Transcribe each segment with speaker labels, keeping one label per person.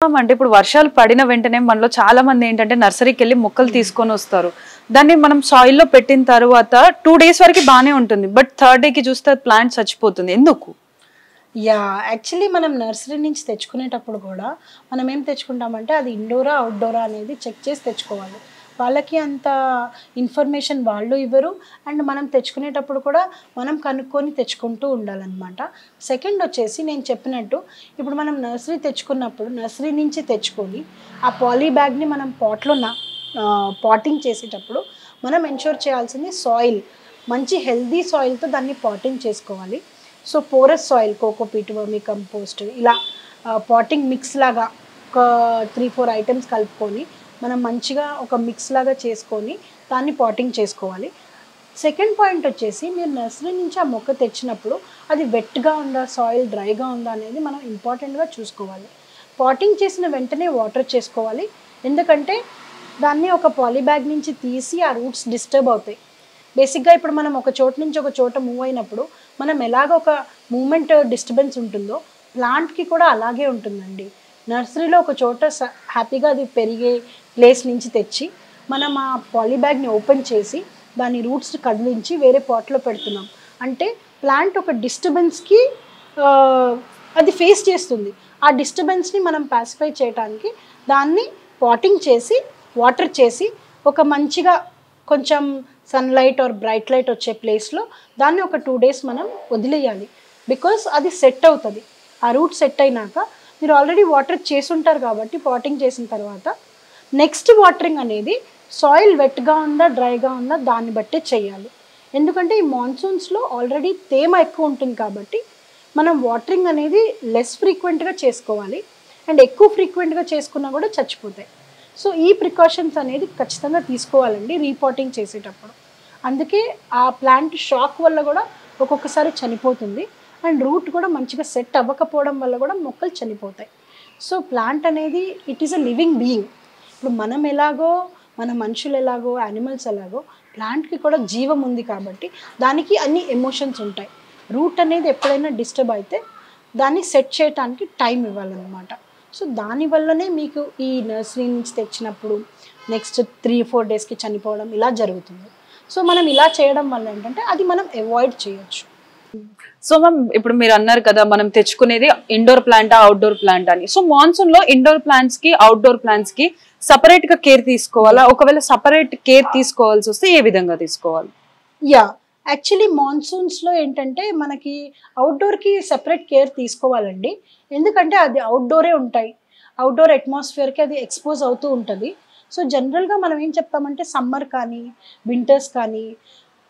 Speaker 1: అంటే ఇప్పుడు వర్షాలు పడిన వెంటనే మనలో చాలా మంది ఏంటంటే నర్సరీకి వెళ్ళి మొక్కలు తీసుకొని వస్తారు. దాన్ని మనం సాయిల్ లో పెట్టిన తర్వాత 2 days వరకు బానే ఉంటుంది. బట్ 3rd day కి చూస్తే ప్లాంట్ చచ్చిపోతుంది. ఎందుకు?
Speaker 2: యాక్చువల్లీ మనం నర్సరీ నుంచి తెచ్చుకునేటప్పుడు కూడా మనం ఏం తెచ్చుకుంటామంటే అది ఇండోరా అవుట్డోరా అనేది చెక్ చేసి తెచ్చుకోవాలి. వాళ్ళకి అంత ఇన్ఫర్మేషన్ వాళ్ళు ఇవ్వరు. అండ్ మనం తెచ్చుకునేటప్పుడు కూడా మనం కనుక్కొని తెచ్చుకుంటూ ఉండాలన్నమాట. సెకండ్ వచ్చేసి నేను చెప్పినట్టు ఇప్పుడు మనం నర్సరీ తెచ్చుకున్నప్పుడు నర్సరీ నుంచి తెచ్చుకొని ఆ పాలీ బ్యాగ్ని మనం పాటింగ్ చేసేటప్పుడు మనం ఎన్షూర్ చేయాల్సింది సాయిల్ మంచి హెల్దీ సాయిల్తో దాన్ని పాటింగ్ చేసుకోవాలి. So porous soil, cocopeat, vermi compost ఇలా పాటింగ్ మిక్స్ లాగా ఒక 3-4 ఐటమ్స్ కలుపుకొని మనం మంచిగా ఒక మిక్స్ లాగా చేసుకొని దాన్ని పాటింగ్ చేసుకోవాలి. సెకండ్ పాయింట్ వచ్చేసి మీరు నర్సరీ నుంచి ఆ మొక్క తెచ్చినప్పుడు అది వెట్గా ఉందా, సాయిల్ డ్రైగా ఉందా అనేది మనం ఇంపార్టెంట్గా చూసుకోవాలి. పాటింగ్ చేసిన వెంటనే వాటర్ చేసుకోవాలి. ఎందుకంటే దాన్ని ఒక పాలీ బ్యాగ్ నుంచి తీసి ఆ రూట్స్ డిస్టర్బ్ అవుతాయి. బేసిక్గా ఇప్పుడు మనం ఒక చోట నుంచి ఒక చోట మూవ్ అయినప్పుడు మనం ఎలాగ ఒక మూమెంట్ డిస్టర్బెన్స్ ఉంటుందో ప్లాంట్కి కూడా అలాగే ఉంటుందండి. నర్సరీలో ఒక చోట హ్యాపీగా అది పెరిగే ప్లేస్ నుంచి తెచ్చి మనం ఆ పాలీ బ్యాగ్ని ఓపెన్ చేసి దాని రూట్స్ కదిలించి వేరే పాట్లో పెడుతున్నాం అంటే ప్లాంట్ ఒక డిస్టర్బెన్స్కి అది ఫేస్ చేస్తుంది. ఆ డిస్టర్బెన్స్ని మనం పాసిఫై చేయడానికి దాన్ని పాటింగ్ చేసి వాటర్ చేసి ఒక మంచిగా కొంచెం సన్లైట్ ఆర్ బ్రైట్ లైట్ వచ్చే ప్లేస్లో దాన్ని ఒక 2 days మనం వదిలేయాలి. బికాస్ అది సెట్ అవుతుంది. ఆ రూట్ సెట్ అయినాక మీరు ఆల్రెడీ వాటర్ చేసి ఉంటారు కాబట్టి పాటింగ్ చేసిన తర్వాత నెక్స్ట్ వాటరింగ్ అనేది సాయిల్ వెట్గా ఉందా డ్రైగా ఉందా దాన్ని బట్టే చేయాలి. ఎందుకంటే ఈ మాన్సూన్స్లో ఆల్రెడీ తేమ ఎక్కువ ఉంటుంది కాబట్టి మనం వాటరింగ్ అనేది లెస్ ఫ్రీక్వెంట్గా చేసుకోవాలి. అండ్ ఎక్కువ ఫ్రీక్వెంట్గా చేసుకున్నా కూడా చచ్చిపోతాయి. సో ఈ ప్రికాషన్స్ అనేది ఖచ్చితంగా తీసుకోవాలండి రీపాటింగ్ చేసేటప్పుడు. అందుకే ఆ ప్లాంట్ షాక్ వల్ల కూడా ఒక్కొక్కసారి చనిపోతుంది. అండ్ రూట్ కూడా మంచిగా సెట్ అవ్వకపోవడం వల్ల కూడా మొక్కలు చనిపోతాయి. సో ప్లాంట్ అనేది it is a living being. ఇప్పుడు మనం ఎలాగో మన మనుషులు ఎలాగో యానిమల్స్ ఎలాగో ప్లాంట్కి కూడా జీవం ఉంది కాబట్టి దానికి అన్ని ఎమోషన్స్ ఉంటాయి. రూట్ అనేది ఎప్పుడైనా డిస్టర్బ్ అయితే దాన్ని సెట్ చేయడానికి టైం ఇవ్వాలన్నమాట. సో దానివల్లనే మీకు ఈ నర్సరీ నుంచి తెచ్చినప్పుడు నెక్స్ట్ 3-4 daysకి చనిపోవడం ఇలా జరుగుతుంది. సో మనం ఇలా చేయడం వల్ల ఏంటంటే అది మనం అవాయిడ్ చేయొచ్చు.
Speaker 1: సో మ్యామ్ ఇప్పుడు మీరు అన్నారు కదా మనం తెచ్చుకునేది ఇండోర్ ప్లాంటా అవుట్డోర్ ప్లాంట్ అని. సో మాన్సూన్ లో ఇండోర్ ప్లాంట్స్ కి అవుట్డోర్ ప్లాంట్స్ కి సపరేట్ గా కేర్ తీసుకోవాలా? ఒకవేళ సపరేట్ కేర్ తీసుకోవాల్సి వస్తే ఏ విధంగా తీసుకోవాలి?
Speaker 2: యాక్చువల్లీ మాన్సూన్స్లో ఏంటంటే మనకి అవుట్డోర్కి సెపరేట్ కేర్ తీసుకోవాలండి. ఎందుకంటే అది అవుట్డోరే ఉంటాయి. అవుట్డోర్ అట్మాస్ఫియర్కి అది ఎక్స్పోజ్ అవుతూ ఉంటుంది. సో జనరల్గా మనం ఏం చెప్తామంటే సమ్మర్ కానీ వింటర్స్ కానీ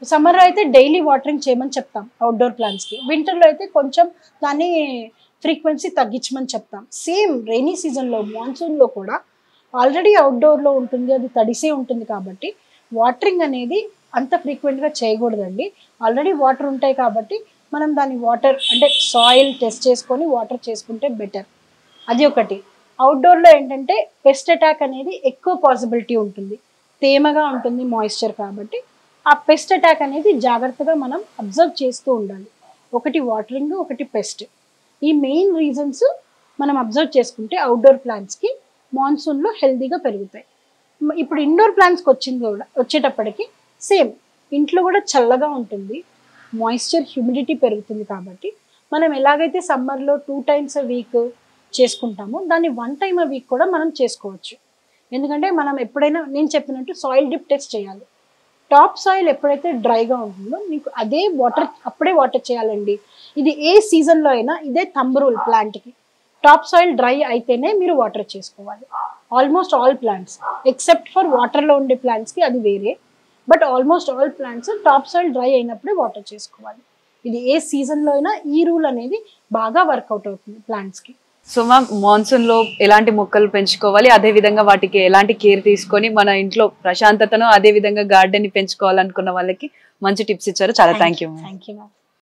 Speaker 2: సమ్మర్లో అయితే డైలీ వాటరింగ్ చేయమని చెప్తాం అవుట్డోర్ ప్లాంట్స్కి. వింటర్లో అయితే కొంచెం దాన్ని ఫ్రీక్వెన్సీ తగ్గించమని చెప్తాం. సేమ్ రైనీ సీజన్లో మాన్సూన్లో కూడా ఆల్రెడీ అవుట్డోర్లో ఉంటుంది, అది తడిసే ఉంటుంది కాబట్టి వాటరింగ్ అనేది అంత ఫ్రీక్వెంట్గా చేయకూడదండి. ఆల్రెడీ వాటర్ ఉంటాయి కాబట్టి మనం దాని వాటర్ అంటే సాయిల్ టెస్ట్ చేసుకొని వాటర్ చేసుకుంటే బెటర్. అది ఒకటి. అవుట్డోర్లో ఏంటంటే పెస్ట్ అటాక్ అనేది ఎక్కువ పాసిబిలిటీ ఉంటుంది. తేమగా ఉంటుంది మాయిశ్చర్ కాబట్టి ఆ పెస్ట్ అటాక్ అనేది జాగ్రత్తగా మనం అబ్జర్వ్ చేస్తూ ఉండాలి. ఒకటి వాటరింగ్, ఒకటి పెస్ట్. ఈ మెయిన్ రీజన్స్ మనం అబ్జర్వ్ చేసుకుంటే అవుట్డోర్ ప్లాంట్స్కి మాన్సూన్లో హెల్తీగా పెరుగుతాయి. ఇప్పుడు ఇండోర్ ప్లాంట్స్కి వచ్చేటప్పటికి సేమ్ ఇంట్లో కూడా చల్లగా ఉంటుంది, మాయిశ్చర్ హ్యూమిడిటీ పెరుగుతుంది కాబట్టి మనం ఎలాగైతే సమ్మర్లో 2 times a week చేసుకుంటామో దాన్ని 1 time a week కూడా మనం చేసుకోవచ్చు. ఎందుకంటే మనం ఎప్పుడైనా నేను చెప్పినట్టు సాయిల్ డిప్ టెస్ట్ చేయాలి. టాప్ సాయిల్ ఎప్పుడైతే డ్రైగా ఉంటుందో మీకు అదే అప్పుడే వాటర్ చేయాలండి. ఇది ఏ సీజన్లో అయినా ఇదే థంబ్ రూల్ ప్లాంట్కి. టాప్ సాయిల్ డ్రై అయితేనే మీరు వాటర్ చేసుకోవాలి. Almost all plants except for వాటర్లో ఉండే ప్లాంట్స్కి అది వేరే. But almost all plants top soil dry అయినప్పుడే వాటర్ చేసుకోవాలి. ఇది ఏ సీజన్లో అయినా ఈ రూల్ అనేది బాగా వర్కౌట్ అవుతుంది ప్లాంట్స్కి.
Speaker 1: సో మ్యామ్ మాన్సూన్ లో ఎలాంటి మొక్కలు పెంచుకోవాలి, అదే విధంగా వాటికి ఎలాంటి కేర్ తీసుకొని మన ఇంట్లో ప్రశాంతతను అదే విధంగా గార్డెన్ ని పెంచుకోవాలనుకున్న వాళ్ళకి మంచి టిప్స్ ఇచ్చారు. చాలా థ్యాంక్ యూ.